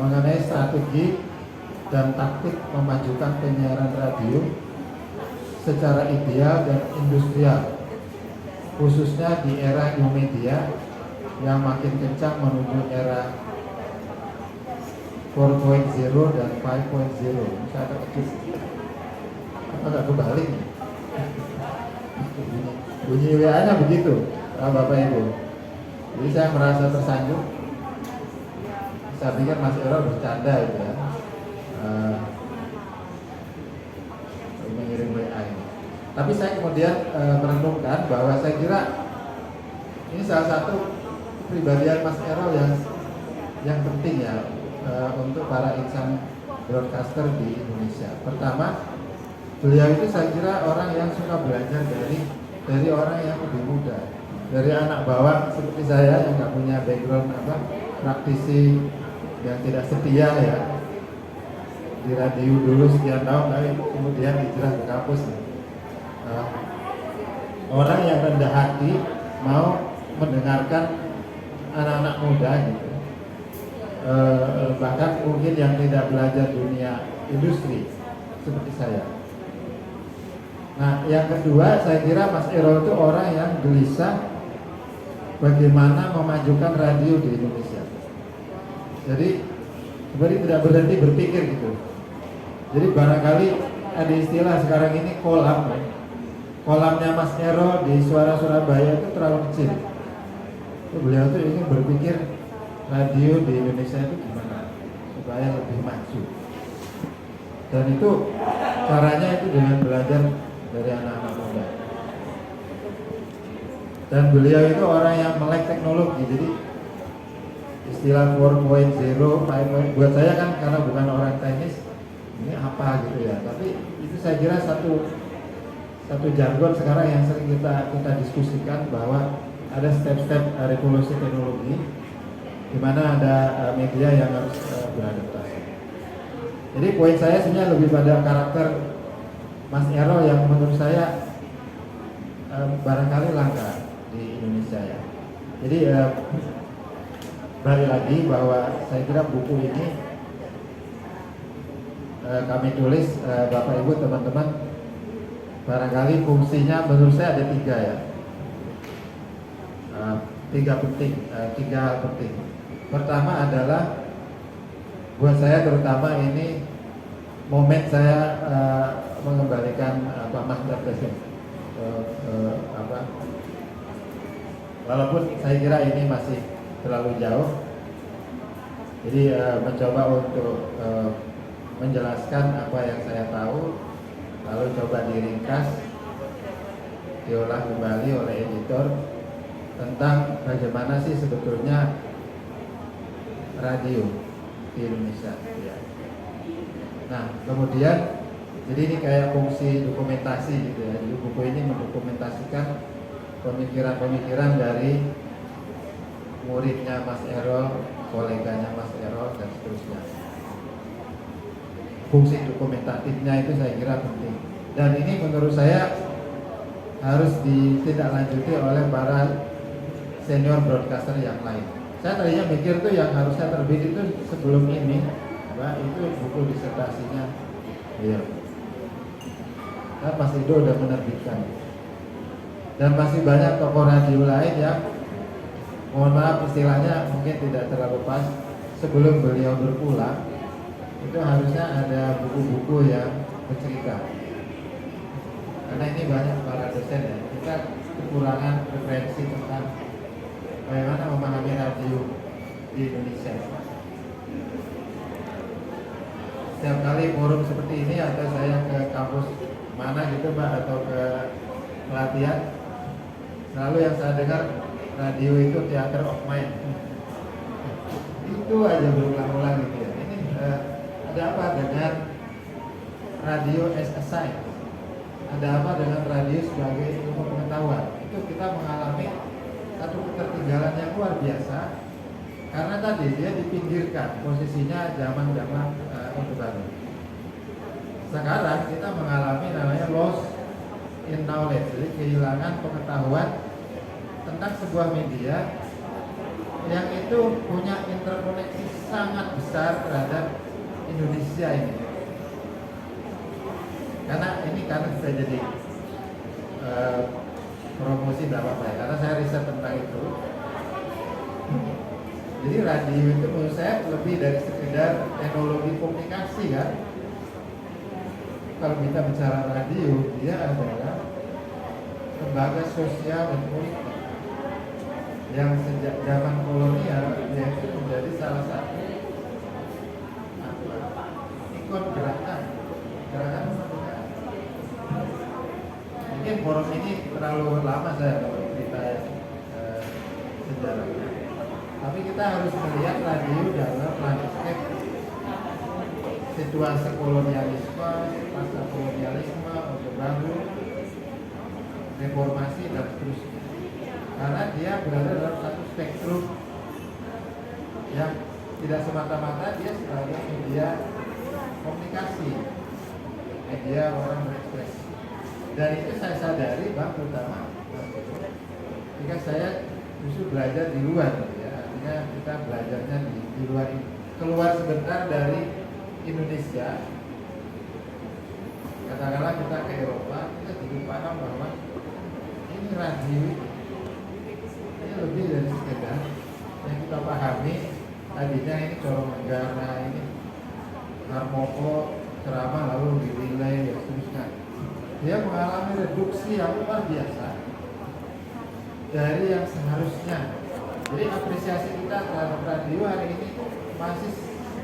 mengenai strategi dan taktik memajukan penyiaran radio secara ideal dan industrial, khususnya di era new media yang makin kencang menuju era 4.0 dan 5.0. Saya terkejut, agak kebalik nih. Bunyi WA-nya begitu, Bapak Ibu. Jadi saya merasa tersanjung. Saya pikir Mas Ero bercanda itu ya, mengirim WA ini. Tapi saya kemudian merenungkan bahwa saya kira ini salah satu kepribadian Mas Ero yang penting ya untuk para insan broadcaster di Indonesia. Pertama, beliau itu saya kira orang yang suka belajar dari orang yang lebih muda, dari anak bawang seperti saya yang nggak punya background praktisi, yang tidak setia ya di radio dulu sekian tahun, tapi kemudian hijrah ke kampus. Orang yang rendah hati mau mendengarkan anak-anak muda gitu, bahkan mungkin yang tidak belajar dunia industri seperti saya. Nah, yang kedua, saya kira Mas Ero itu orang yang gelisah bagaimana memajukan radio di Indonesia. Jadi sebenarnya tidak berhenti berpikir gitu. Jadi barangkali ada istilah sekarang ini kolam. Kolamnya Mas Ero di Suara Surabaya itu terlalu kecil. Beliau tuh ingin berpikir radio di Indonesia itu gimana supaya lebih maju. Dan itu caranya itu dengan belajar dari anak-anak muda. Dan beliau itu orang yang melek teknologi. Jadi istilah 4.0, 5.0 buat saya kan karena bukan orang teknis, ini apa gitu ya. Tapi itu saya kira satu jargon sekarang yang sering kita diskusikan, bahwa ada step-step revolusi teknologi di mana ada media yang harus beradaptasi. Jadi poin saya sebenarnya lebih pada karakter Mas Ero yang menurut saya barangkali langka di Indonesia ya. Jadi balik lagi bahwa saya kira buku ini kami tulis Bapak Ibu teman-teman, barangkali fungsinya menurut saya ada 3 ya. 3 hal penting. Pertama adalah buat saya terutama ini momen saya mengembalikan Mahkamah Presiden. Walaupun saya kira ini masih terlalu jauh, jadi mencoba untuk menjelaskan apa yang saya tahu, lalu coba diringkas, diolah kembali oleh editor tentang bagaimana sih sebetulnya radio di Indonesia ya. Nah kemudian jadi ini kayak fungsi dokumentasi gitu ya. Jadi buku ini mendokumentasikan pemikiran-pemikiran dari muridnya Mas Ero, koleganya Mas Ero, dan seterusnya. Fungsi dokumentatifnya itu saya kira penting. Dan ini menurut saya harus ditindaklanjuti oleh para senior broadcaster yang lain. Saya tadinya mikir tuh yang harusnya terbit itu sebelum ini, itu buku disertasinya. Iya. Nah, Mas Ido udah menerbitkan. Dan masih banyak tokoh radio lain yang, mohon maaf istilahnya mungkin tidak terlalu pas, sebelum beliau berpulang itu harusnya ada buku-buku yang bercerita. Karena ini banyak para dosen ya, kita kekurangan referensi tentang bagaimana memahami radio di Indonesia. Setiap kali forum seperti ini atau saya ke kampus mana gitu Mbak, atau ke pelatihan, selalu yang saya dengar radio itu theater of mind. Itu aja berulang-ulang gitu ya. Ini ada apa dengan radio as a science? Ada apa dengan radio sebagai ilmu pengetahuan? Itu kita mengalami satu ketertinggalan yang luar biasa, karena tadi dia dipinggirkan posisinya zaman-zaman Orde Baru. Sekarang kita mengalami namanya loss in knowledge, jadi kehilangan pengetahuan tentang sebuah media yang itu punya interkoneksi sangat besar terhadap Indonesia ini. Karena saya jadi promosi tidak apa-apa ya, karena saya riset tentang itu. Jadi radio itu menurut saya lebih dari sekedar teknologi komunikasi kan. Kalau kita bicara radio, dia adalah lembaga sosial dan politik yang sejak zaman kolonial dia itu menjadi salah satu ikon gerakan kemanusiaan. Mungkin forum ini terlalu lama saya kalau cerita sejarahnya. kita harus melihat radio dalam landscape situasi kolonialisme, pasca kolonialisme, Orde Baru, reformasi dan seterusnya. Karena dia berada dalam satu spektrum yang tidak semata-mata dia sebagai media komunikasi, media orang berekspresi. Dan itu saya sadari bang, terutama ketika saya justru belajar di luar, ya, artinya kita belajarnya di luar, keluar sebentar dari Indonesia, katakanlah kita ke Eropa, kita jadi paham bahwa ini radio ini lebih dari sekedar yang kita pahami tadinya ini Coro Negara, ini Harmoko ceramah lalu dinilai dan seterusnya. Dia mengalami reduksi yang luar biasa dari yang seharusnya. Jadi apresiasi kita terhadap radio hari ini masih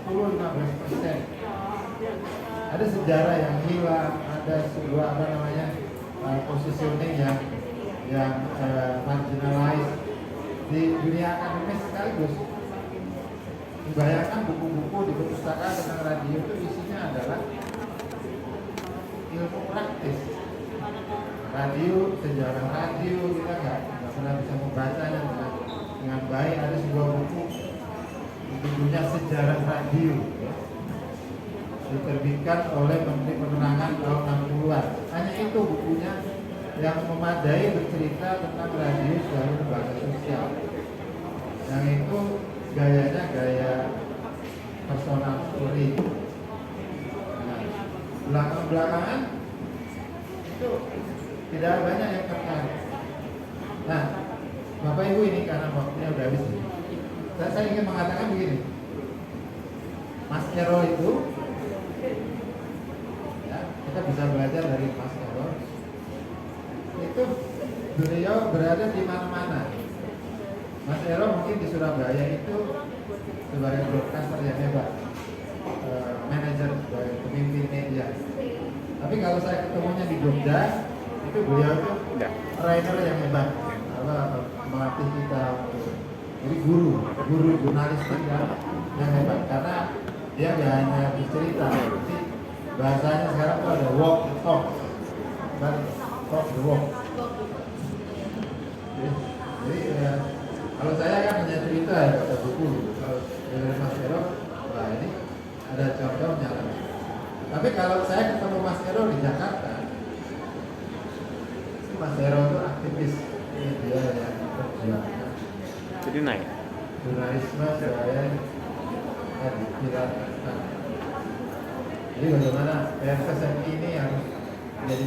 10-15%. Ada sejarah yang hilang, ada sebuah positioning yang marginalized di dunia akademis sekaligus. Bayangkan buku-buku di perpustakaan tentang radio itu isinya adalah ilmu praktis. Radio, sejarah radio, kita nggak pernah bisa membacanya dengan baik. Ada sebuah buku judulnya Sejarah Radio, diterbitkan oleh Menteri Penerangan tahun 60-an. Hanya itu bukunya yang memadai bercerita tentang radio sebagai lembaga sosial. Yang itu gayanya gaya personal story. Nah, belakang-belakangan itu tidak banyak yang tertarik. Nah, Bapak Ibu ini karena waktunya udah habis, saya ingin mengatakan begini. Mas Ero itu, ya, kita bisa belajar dari Mas Ero. Itu beliau berada di mana-mana. Mas Ero mungkin di Surabaya itu sebagai broadcaster yang hebat, manajer, sebagai pemimpin media. Tapi kalau saya ketemunya di Jogja, itu beliau itu writer yang hebat, melatih kita. Jadi guru jurnalistik yang hebat, karena dia nggak hanya bercerita, tapi bahasanya sekarang tuh ada walk the talk, talk the walk. Jadi kalau saya kan hanya cerita ya, baca buku. Kalau dari Mas Ero, wah ini ada contohnya. Tapi kalau saya ketemu Mas Ero di Jakarta, Mas Ero itu aktivis media yang berjuang. Jadi naik. Jurnalisme saya tidak. Jadi bagaimana PSSMI ini harus menjadi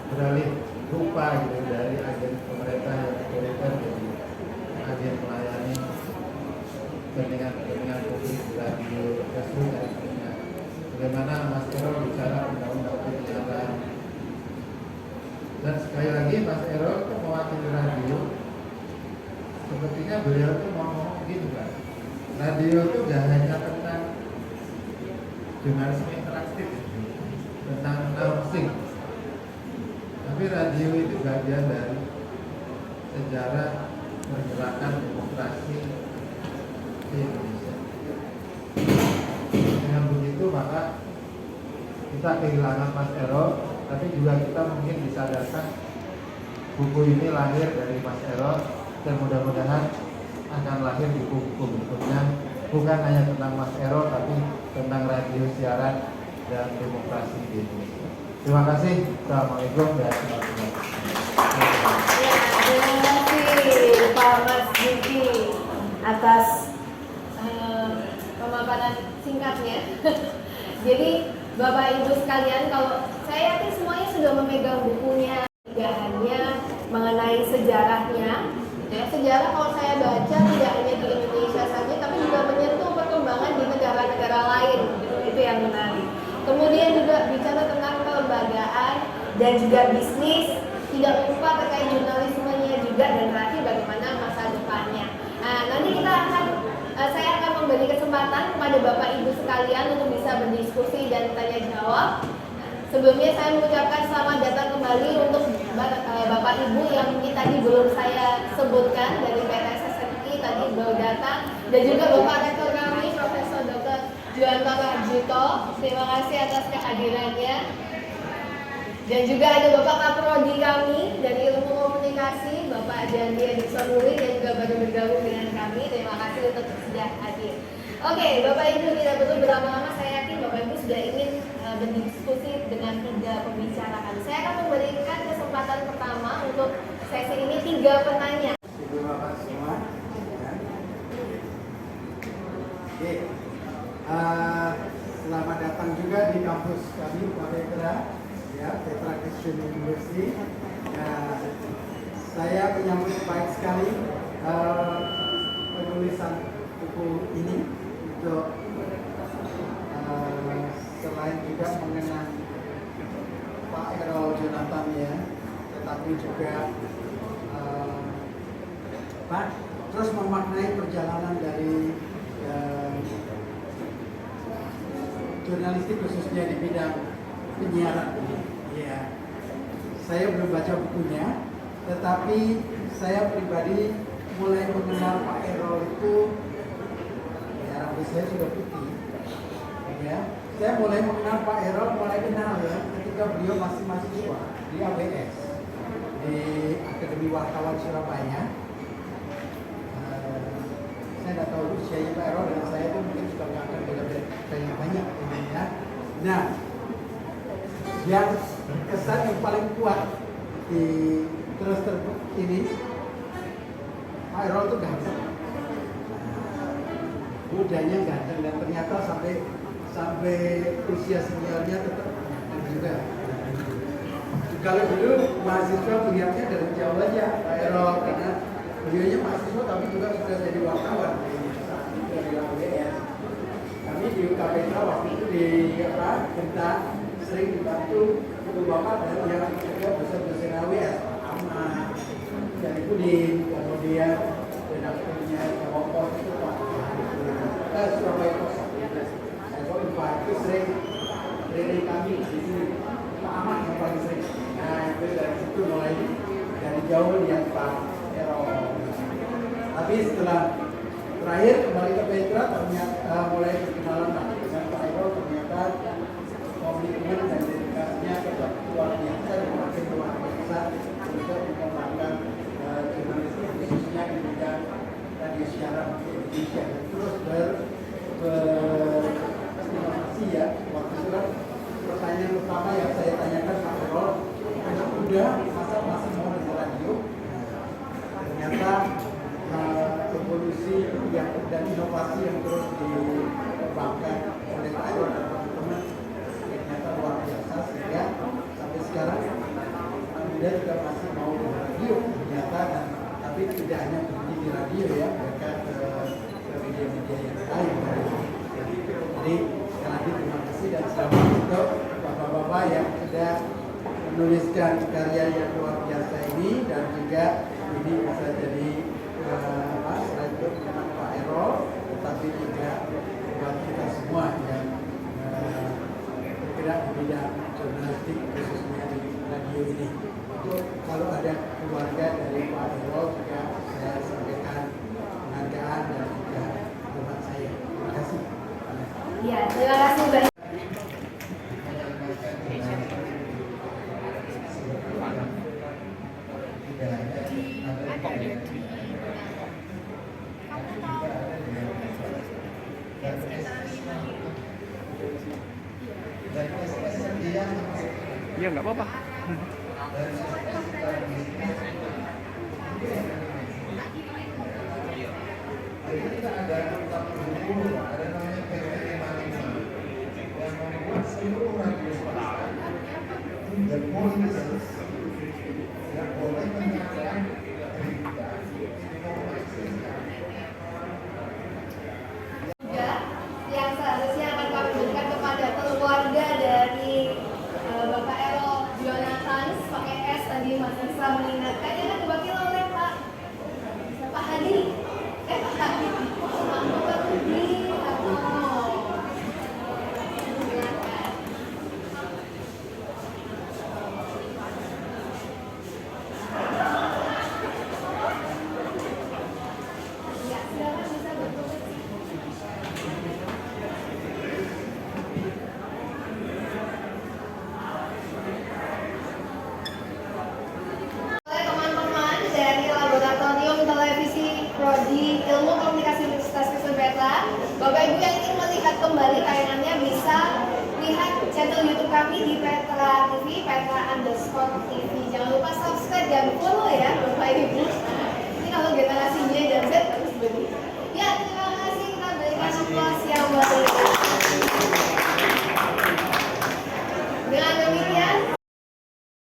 beralih rupa gitu dari agen pemerintah yang otoriter jadi agen melayani kepentingan publik di radio, Facebook dan sebagainya. Bagaimana Mas Ero bicara undang-undang penyiaran. Dan sekali lagi Mas Ero itu mewakili radio. Sepertinya beliau itu mau ngomong gitu kan. Radio itu gak hanya tentang jurnalisme interaktif, tentang announcing, tapi radio itu bagian dari sejarah pergerakan demokrasi di Indonesia. Dengan begitu maka kita kehilangan Mas Ero, tapi juga kita mungkin disadarkan buku ini lahir dari Mas Ero, dan mudah-mudahan akan lahir di buku-buku berikutnya, bukan hanya tentang Mas Ero tapi tentang radio siaran dan demokrasi di Indonesia. Terima kasih. Assalamualaikum warahmatullahi wabarakatuh. Terima kasih Pak Mas Diki atas pemaparan singkatnya. Jadi Bapak Ibu sekalian, kalau saya yakin semuanya sudah memegang bukunya, tidak hanya mengenai sejarahnya. Ya, sejarah kalau saya baca tidak hanya di Indonesia saja, tapi juga menyentuh perkembangan di negara-negara lain. Itu yang menarik. Kemudian juga bicara tentang kelembagaan dan juga bisnis, tidak lupa terkait jurnalismenya juga, dan terakhir bagaimana masa depannya. Nah, nanti saya akan memberi kesempatan kepada Bapak Ibu sekalian untuk bisa berdiskusi dan tanya jawab. Sebelumnya saya mengucapkan selamat datang kembali untuk Bapak Ibu yang mungkin tadi belum saya sebutkan dari PSSMI tadi baru datang. Dan juga Bapak Rektor kami, Profesor Dr. Juwanto Karjito, terima kasih atas kehadirannya. Dan juga ada Bapak Kaprodi kami dari Ilmu Komunikasi, Bapak Jandi Adikson Nuri, yang juga baru bergabung dengan kami. Terima kasih untuk sudah hadir. Oke, Bapak Ibu tidak perlu berlama-lama, saya yakin Bapak Ibu sudah ingin berdiskusi dengan 3 pembicara kami. Saya akan memberikan kesempatan pertama untuk sesi ini 3 penanya. Ibu Bapak semua. Oke, selamat datang juga di kampus kami Petra, ya, Petra Christian University. Saya menyambut baik sekali penulisan buku ini untuk selain juga mengenang Pak Errol Jonathan ya, tetapi juga terus memaknai perjalanan dari jurnalistik khususnya di bidang penyiaran ini. Ya, saya belum baca bukunya, tetapi saya pribadi mulai mengenal Pak Errol itu, ya rambut saya sudah putih. Ya, saya mulai mengenal Pak Errol, mulai kenal ya ketika beliau masih mahasiswa di ABS di Akademi Wartawan Surabaya. Saya nggak tahu usianya Pak Errol dan saya itu mungkin sudah nggak akan beda banyak ini ya. Nah, yang kesan yang paling kuat di terus ini Pak Errol itu ganteng, mudanya ganteng dan ternyata sampai usia seniornya tetap ganteng juga. Kalau dulu mahasiswa melihatnya dari jauh aja Pak Errol karena beliaunya mahasiswa tapi juga sudah jadi wartawan dari ABS. Kami di UKPK waktu itu di Genta sering dibantu Ibu Bapak dan yang juga dosen-dosen ABS, Ahmad, dari Udin, kemudian redakturnya Jawa itu Pak Surabaya Kosong. Saya kok Pak itu sering training kami di sini, Pak Ahmad yang paling sering. Nah itu dari situ mulai dari jauh lihat Pak Errol. Tapi setelah terakhir kembali ke Petra ternyata mulai berkenalan lagi dengan Pak Errol, ternyata komitmen dan dedikasinya tetap luar biasa dan makin luar biasa untuk mengembangkan jurnalistik khususnya di bidang radio siaran di Indonesia dan terus berinovasi ya. Waktu itu kan pertanyaan pertama yang saya tanyakan Pak Errol, anak muda masa masih mau dengar radio? Ternyata evolusi yang dan inovasi yang terus dikembangkan oleh Pak Errol dan teman-teman ternyata luar biasa sehingga sampai sekarang dia juga masih mau di radio ternyata, dan tapi tidak hanya berhenti di radio ya, mereka ke media-media yang lain. Jadi sekali lagi terima kasih dan selamat untuk bapak-bapak yang sudah menuliskan karya yang luar biasa ini, dan juga ini bisa jadi selain untuk mengenang Pak Errol, tetapi juga buat kita semua yang bergerak di bidang jurnalistik khususnya di radio ini. Untuk kalau ada keluarga dari Pak Errol juga saya sampaikan penghargaan dan juga hormat saya. Terima kasih. Ya, terima kasih banyak. Iya nggak apa-apa. Yang seharusnya akan kami berikan kepada keluarga dari Bapak Errol Jonathan, pakai S tadi masih bisa mengingatkan, ya kan diwakili oleh Pak Hadi, Pak Hadi, Pak Rudi, di Petra TV, Petra_TV. Jangan lupa subscribe dan follow ya Bapak Ibu.